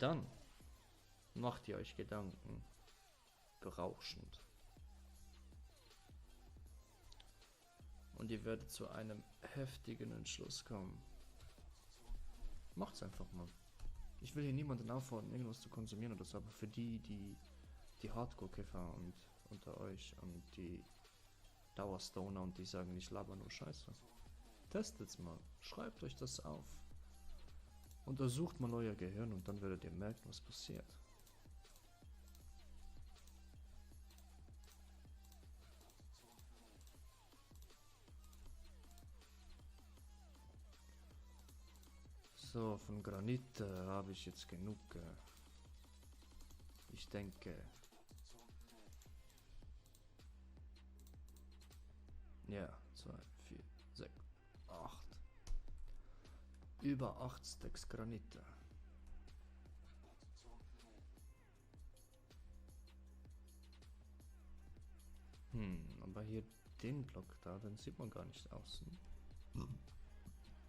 Dann macht ihr euch Gedanken, berauschend. Und ihr werdet zu einem heftigen Entschluss kommen. Macht's einfach mal. Ich will hier niemanden auffordern, irgendwas zu konsumieren oder so, aber für die Hardcore-Käfer und unter euch und die Dauerstoner und die sagen, ich laber nur Scheiße. Testet's mal. Schreibt euch das auf. Untersucht mal euer Gehirn und dann werdet ihr merken, was passiert. So, von Granit habe ich jetzt genug. Ich denke. Ja, 2, 4, 6, 8. Über 8 Stacks Granite. Aber hier den Block da, den sieht man gar nicht außen.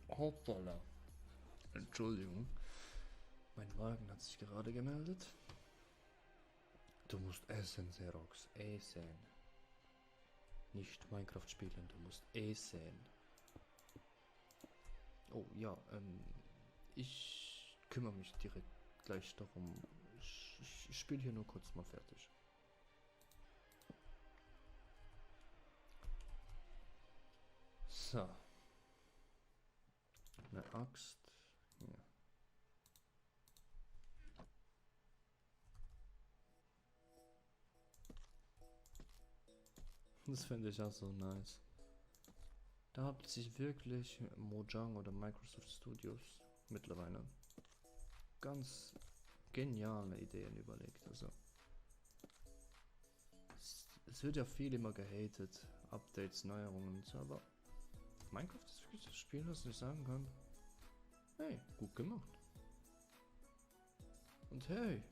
Hoppala. Entschuldigung. Mein Wagen hat sich gerade gemeldet. Du musst essen, Xerox. Essen. Nicht Minecraft spielen, du musst essen. Oh ja, ich kümmere mich direkt gleich darum. Ich spiele hier nur kurz mal fertig. So. Eine Axt. Ja. Das finde ich auch so nice. Da habt sich wirklich Mojang oder Microsoft Studios mittlerweile ganz geniale Ideen überlegt. Also es wird ja viel immer gehatet, Updates, Neuerungen und so, aber Minecraft ist wirklich das Spiel, das ich sagen kann, hey, gut gemacht. Und hey,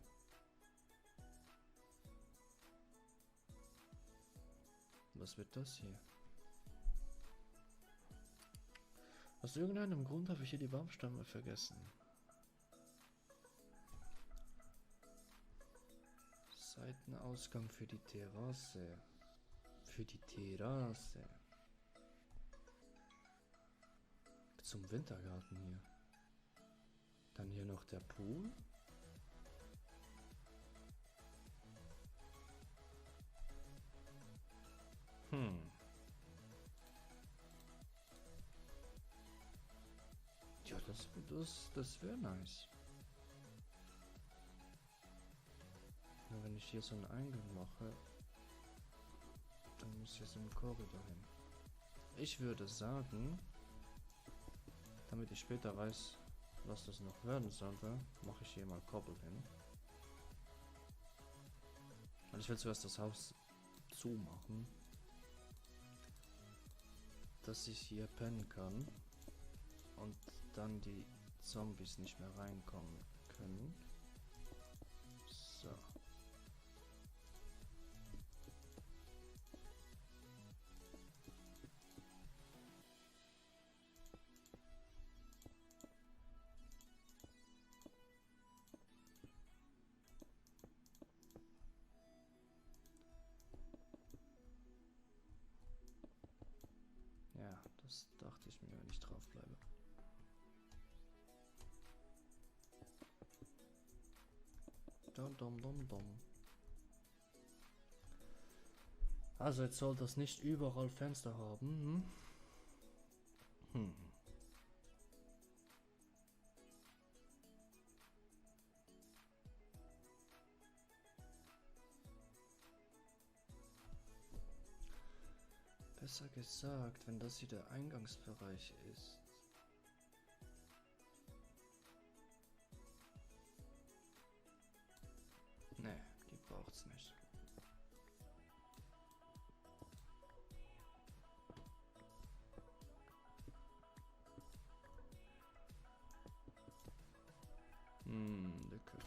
was wird das hier? Aus irgendeinem Grund habe ich hier die Baumstämme vergessen. Seitenausgang für die Terrasse. Für die Terrasse. Zum Wintergarten hier. Dann hier noch der Pool. Ja, das wäre nice. Nur wenn ich hier so einen Eingang mache, dann muss hier so ein Korridor hin. Ich würde sagen, damit ich später weiß, was das noch werden sollte, mache ich hier mal Koppel hin. Und ich will zuerst das Haus zumachen, dass ich hier pennen kann und dann die Zombies nicht mehr reinkommen können. So. Ja, das dachte ich mir, wenn ich drauf bleibe. Dum, dum, dum, dum. Also jetzt soll das nicht überall Fenster haben. Besser gesagt, wenn das hier der Eingangsbereich ist. Ne, die braucht's nicht. Lücke.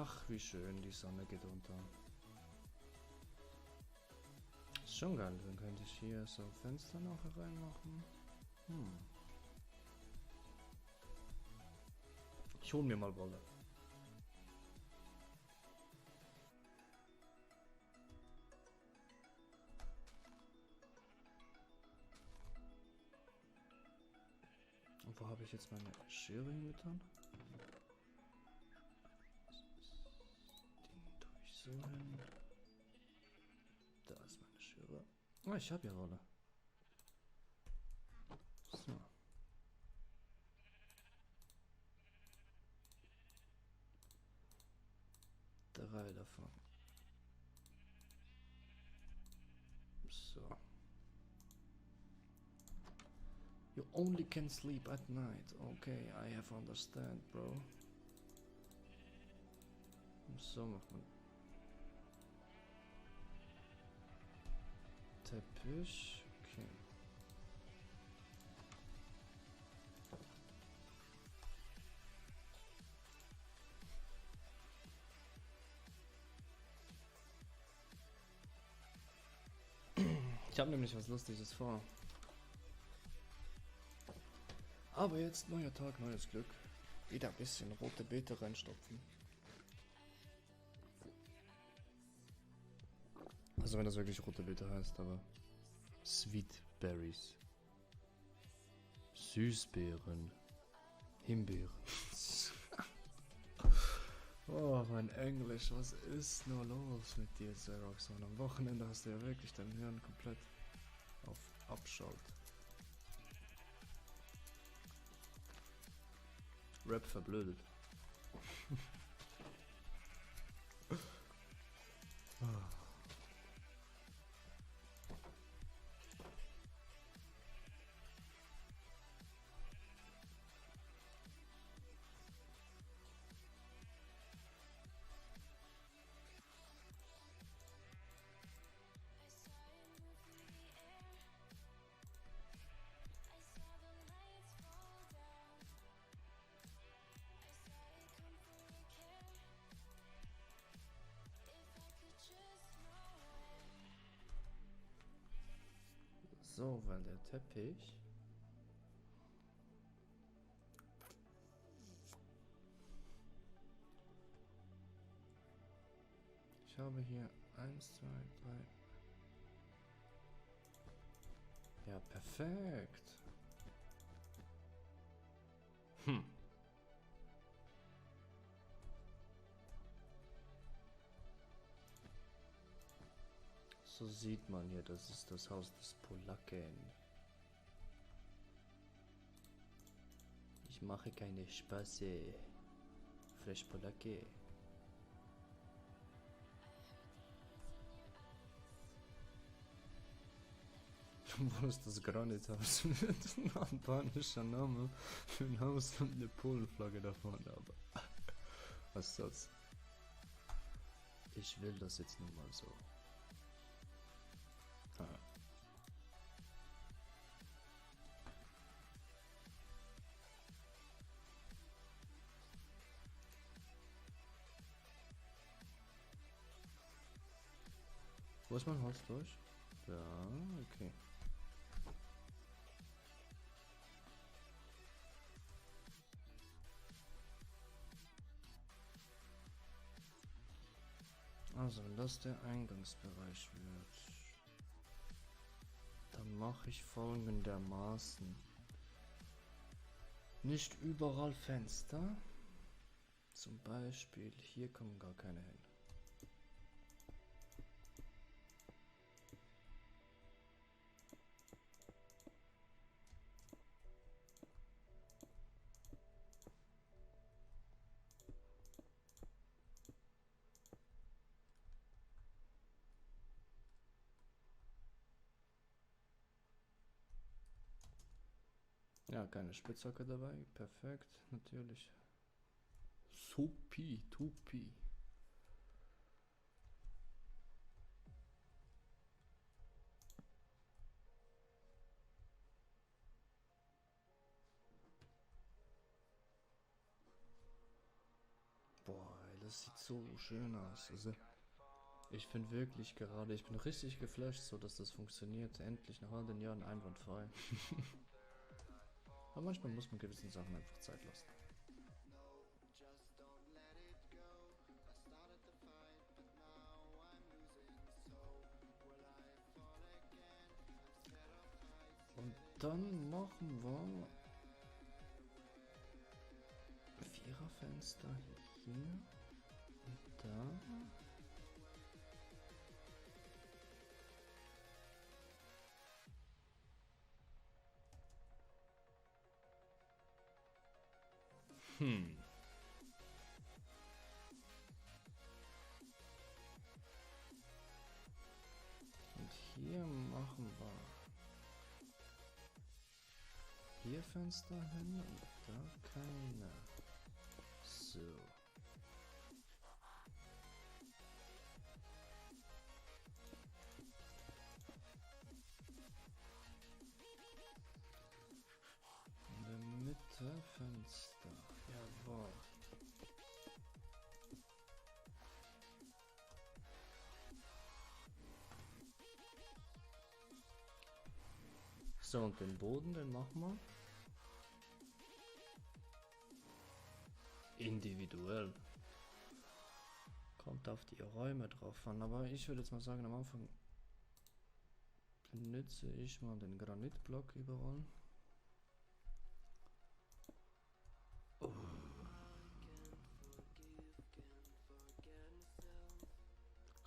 Ach, wie schön, die Sonne geht unter. Ist schon geil, dann könnte ich hier so Fenster noch reinmachen. Ich hol mir mal Wolle. Und wo habe ich jetzt meine Schere hingetan? Den tue ich so hin. Da ist meine Schere. Ah, ich habe ja Wolle. So. Drei davon. So. You only can sleep at night. Okay, I have understand, bro. So macht man. Teppich. Okay. Ich habe nämlich was Lustiges vor. Aber jetzt neuer Tag, neues Glück. Wieder ein bisschen rote Beete reinstopfen. Also wenn das wirklich rote Beete heißt, aber Sweet Berries. Süßbeeren. Himbeeren. Oh, mein Englisch, was ist nur los mit dir, Xeroxon? Am Wochenende hast du ja wirklich dein Hirn komplett auf Abschalt. Rap verblödet. So, weil der Teppich. Ich habe hier 1, 2, 3. Ja, perfekt. So sieht man hier, das ist das Haus des Polacken. Ich mache keine Spaße. Fresh Polacke. Wo ist das Granithaus? Ein albanischer Name für ein Haus und eine Polenflagge davon, aber was soll's? Ich will das jetzt nun mal so. Ah. Wo ist mein Holz durch? Ja, okay. Also, wenn das der Eingangsbereich wird, dann mache ich folgendermaßen. Nicht überall Fenster. Zum Beispiel, hier kommen gar keine hin. Ja, keine Spitzhacke dabei. Perfekt, natürlich. Supi, tupi. Boah, das sieht so schön aus. Also, ich finde wirklich gerade, ich bin richtig geflasht, so dass das funktioniert. Endlich nach all den Jahren einwandfrei. Aber manchmal muss man gewissen Sachen einfach Zeit lassen. Und dann machen wir Viererfenster hier und da. Und hier machen wir hier Fenster hin und da keine. So. In der Mitte Fenster. Jawohl. So, und den Boden, den machen wir individuell. Kommt auf die Räume drauf an, aber ich würde jetzt mal sagen, am Anfang benutze ich mal den Granitblock überall. Oh.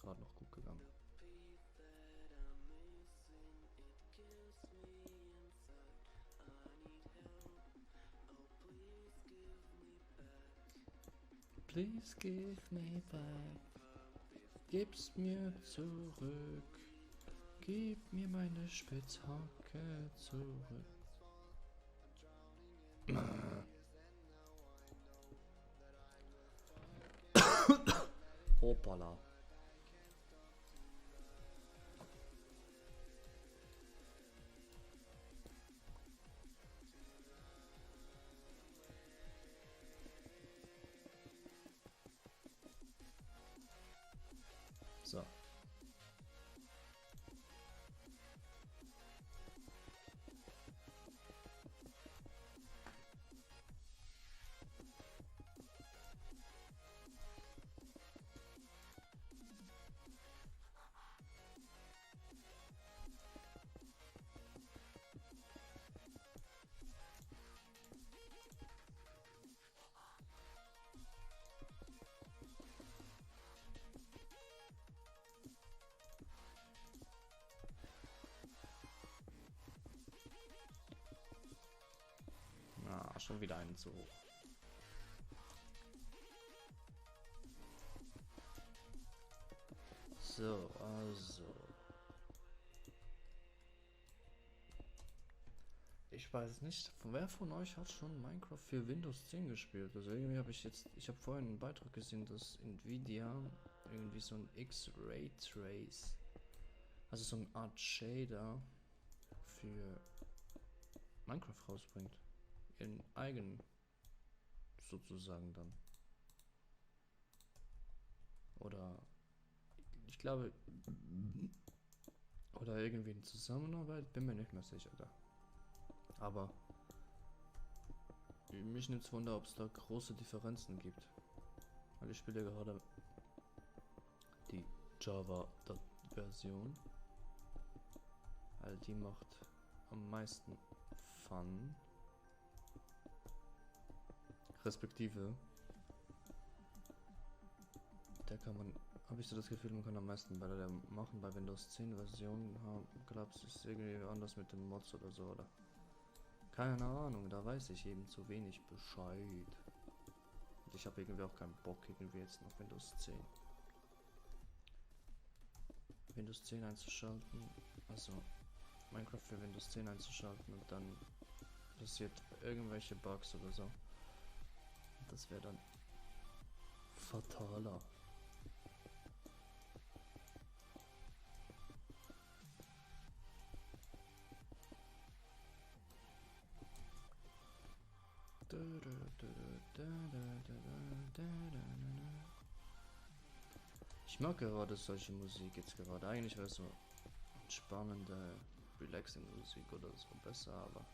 Gerade noch gut gegangen. Please give me back. Gib's mir zurück. Gib mir meine Spitzhacke zurück. Hoppala. So. Ah, schon wieder einen zu hoch. So, also. Ich weiß nicht, wer von euch hat schon Minecraft für Windows 10 gespielt? Also irgendwie habe ich habe vorhin einen Beitrag gesehen, dass Nvidia irgendwie so ein X-Ray Trace, also so eine Art Shader für Minecraft rausbringt. In eigen sozusagen dann. Oder ich glaube, oder irgendwie in Zusammenarbeit, bin mir nicht mehr sicher da. Aber mich nimmt es Wunder, ob es da große Differenzen gibt. Weil ich spiele gerade die Java-Version. Weil die macht am meisten Fun. Respektive, da kann man, habe ich so das Gefühl, man kann am meisten bei der machen bei Windows 10 Version. Glaubst du, ist irgendwie anders mit den Mods oder so, oder? Keine Ahnung, da weiß ich eben zu wenig Bescheid. Und ich habe irgendwie auch keinen Bock irgendwie jetzt noch Windows 10. Windows 10 einzuschalten, also Minecraft für Windows 10 einzuschalten und dann passiert irgendwelche Bugs oder so. Das wäre dann fataler. Ich mag gerade solche Musik jetzt gerade. Eigentlich wäre so entspannende, relaxing Musik oder so besser, aber